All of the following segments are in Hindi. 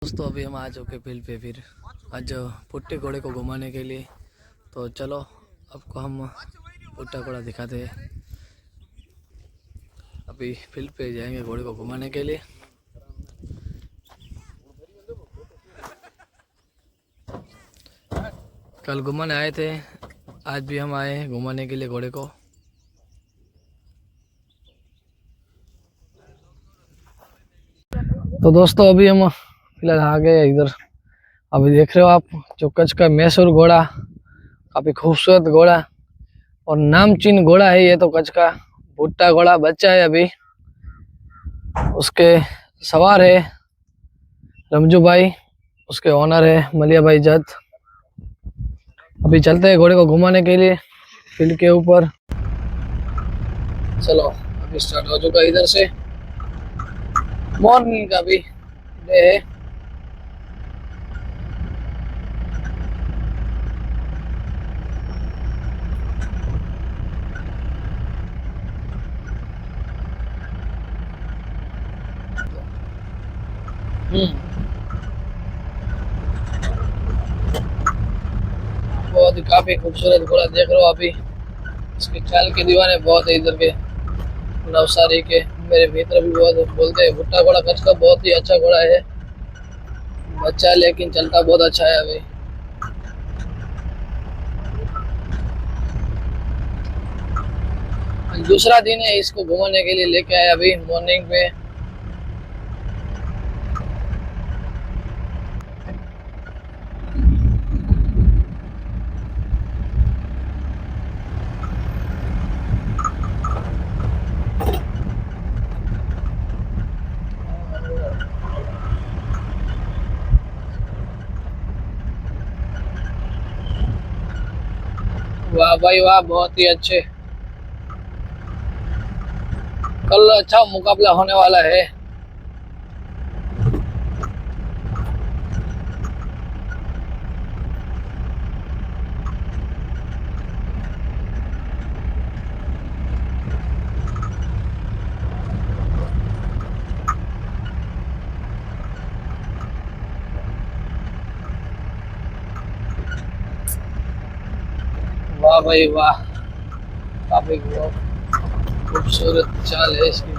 दोस्तों अभी हम आ चुके फील्ड पे फिर आज पुट्टे घोड़े को घुमाने के लिए। तो चलो आपको हम पुट्टा घोड़ा दिखाते हैं। अभी फील्ड पे जाएंगे घोड़े को घुमाने के लिए। कल घुमाने आए थे, आज भी हम आए हैं घुमाने के लिए घोड़े को। तो दोस्तों अभी हम फिलहाल आ गए इधर। अभी देख रहे हो आप जो कच्छ का मैसूर घोड़ा, काफी खूबसूरत घोड़ा और नामचीन घोड़ा है ये तो कच्छ का। भुट्टा घोड़ा बच्चा है अभी, उसके सवार है रमजू भाई, उसके ओनर है मलिया भाई जत। अभी चलते हैं घोड़े को घुमाने के लिए फील्ड के ऊपर। चलो अभी स्टार्ट हो चुका इधर से, मॉर्निंग का भी डे है। बहुत ही काफी खूबसूरत घोड़ा देख रहे हो अभी। इसके चाल के दीवाने बहुत है इधर के नवसारी के। मेरे मित्र भी बहुत बोलते हैं भुट्टा घोड़ा कच्छ का बहुत ही अच्छा घोड़ा है, बच्चा है लेकिन चलता बहुत अच्छा है अभी। दूसरा दिन है, इसको घुमाने के लिए लेके आए अभी मॉर्निंग में। वाह भाई वाह, बहुत ही अच्छे। कल अच्छा मुकाबला होने वाला है। वाह भाई वाह, काफी खूबसूरत चाल है इसकी।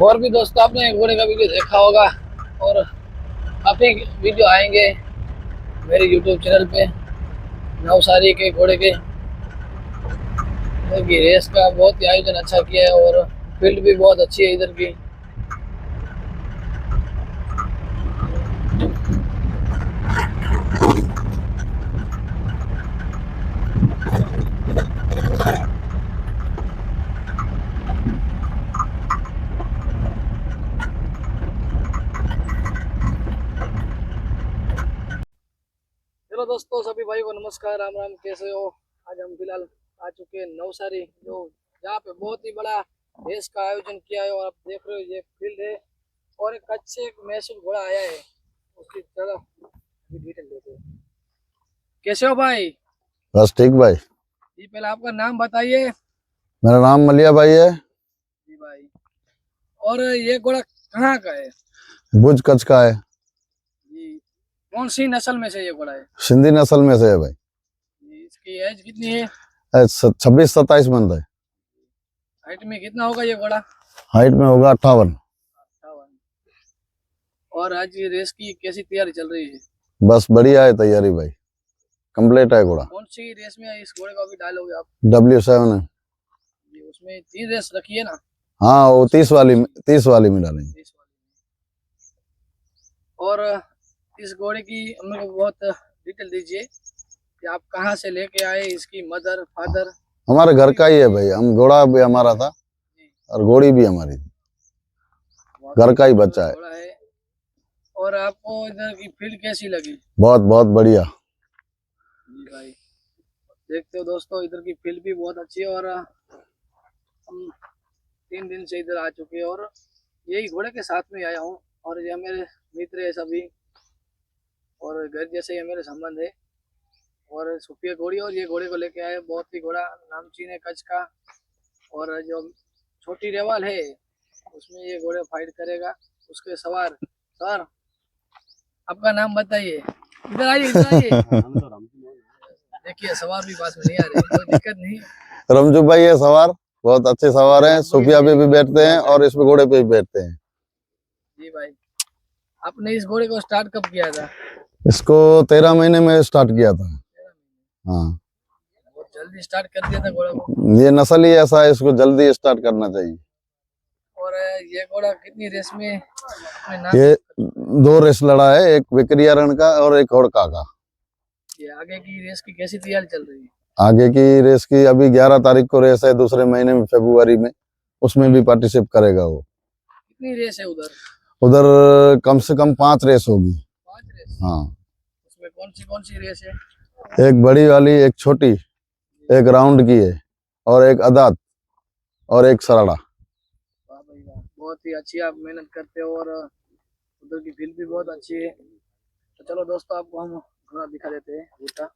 और भी दोस्तों आपने घोड़े का वीडियो देखा होगा और काफी वीडियो आएंगे मेरे यूट्यूब चैनल पे नवसारी के घोड़े के। क्योंकि रेस का बहुत ही आयोजन अच्छा किया है और फील्ड भी बहुत अच्छी है इधर की। चलो दोस्तों सभी भाई को नमस्कार, राम राम, कैसे हो। आज हम फिलहाल आ चुके हैं नवसारी, जो जहाँ पे बहुत ही बड़ा रेस का आयोजन किया है। और आप देख रहे हो ये फील्ड है और एक कच्छ एक मैसूर घोड़ा आया है, उसकी तरह डिटेल लेते हैं। कैसे हो भाई? बस ठीक भाई। जी पहले आपका नाम बताइए। मेरा नाम मलिया भाई है। जी भाई, और ये घोड़ा कहाँ का है? भुज कच्छ का है। जी, कौन सी नस्ल में से ये घोड़ा है? सिंधी नस्ल में से है भाई। जी, इसकी एज कितनी है? 26-27 मंथ है। हाइट में कितना होगा ये घोड़ा? हाइट में होगा 58। 58। और आज ये रेस की कैसी तैयारी चल रही है? बस बढ़िया है तैयारी भाई, कंप्लीट है घोड़ा। कौन सी रेस में इस घोड़े को अभी डालोगे आप? W7 है। जी, उसमें 3 रेस रखी है ना? हाँ वो 30 वाली में डालेंगे। 30 वाली। और इस घोड़े की हम लोग को बहुत डिटेल दीजिए कि आप कहाँ से लेके आए, इसकी मदर फादर। हमारे घर का ही है भाई, हम घोड़ा भी हमारा था और घोड़ी भी हमारी थी, घर का ही बच्चा है। घोड़ा है। और आपको इधर की फील्ड कैसी लगी? बहुत बहुत बढ़िया। जी भाई, देखते हो दोस्तों, इधर की फील्ड भी बहुत अच्छी है। और हम 3 दिन से इधर आ चुके हैं और यही घोड़े के साथ में आया हूँ। और ये मेरे मित्र है सभी, और घर जैसे ही मेरे संबंध है। और सुफिया घोड़ी, और ये घोड़े को लेके आए, बहुत ही घोड़ा नामचीन है कच्छ का। और जो छोटी रेवाल है उसमें ये घोड़े फाइट करेगा, उसके सवार। सर, आपका नाम बताइए। इधर आइए, इधर आइए। देखिए सवार भी पास में नहीं आ रहे, कोई दिक्कत नहीं। रमजू भाई है सवार, बहुत अच्छे सवार हैं, सोफिया पे भी बैठते हैं और इसमें घोड़े पे भी बैठते हैं। जी भाई, आपने इस घोड़े को स्टार्ट कब किया था? इसको 13 महीने में स्टार्ट किया था। हाँ, बहुत जल्दी स्टार्ट कर दिया था घोड़े को। ये नस्ल ही ऐसा है, इसको जल्दी स्टार्ट करना चाहिए। और ये घोड़ा कितनी रेस में अपने नाम? ये 2 रेस लड़ा है, एक विक्रिया रण का और एक होड़का का। ये आगे की रेस की कैसी तैयारी चल रही है? आगे की रेस की अभी 11 तारीख को रेस है, दूसरे महीने में फरवरी में, उसमें भी पार्टिसिपेट करेगा वो। कितनी रेस है उधर? उधर कम से कम 5 रेस होगी। 5 रेस? हाँ, उसमें कौन सी रेस है? एक बड़ी वाली, एक छोटी, एक राउंड की है और एक अदात और एक सरड़ा। वाह भाई वाह, बहुत ही अच्छी आप मेहनत करते हो। और उधर की फील्ड भी बहुत अच्छी है। तो चलो दोस्तों, आपको हम घोड़ा दिखा देते हैं भूटा।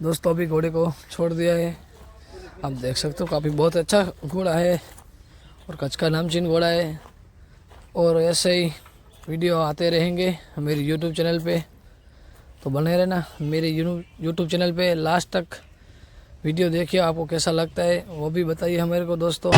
दोस्तों अभी घोड़े को छोड़ दिया है, आप देख सकते हो, काफ़ी बहुत अच्छा घोड़ा है और कच्छ का नामचीन घोड़ा है। और ऐसे ही वीडियो आते रहेंगे मेरी यूट्यूब चैनल पे, तो बने रहना मेरे यूट्यूब चैनल पे। लास्ट तक वीडियो देखिए, आपको कैसा लगता है वो भी बताइए हमारे को दोस्तों।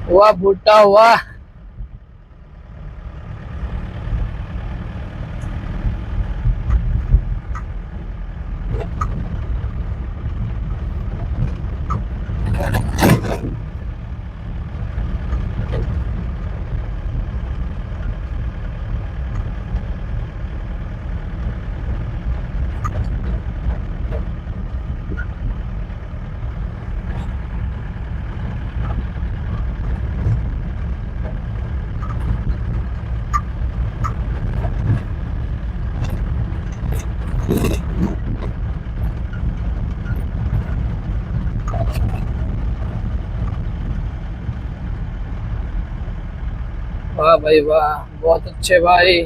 वाह भुट्टा वाह। वाह भाई वाह, बहुत अच्छे भाई।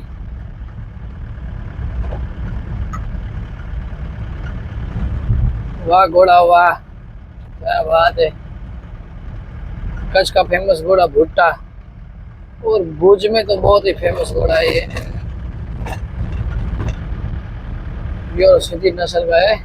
वाह घोड़ा वाह, क्या बात है। कच्छ का फेमस घोड़ा भुट्टा, और भुज में तो बहुत ही फेमस घोड़ा है ये। प्योर सिंधी नस्ल का है।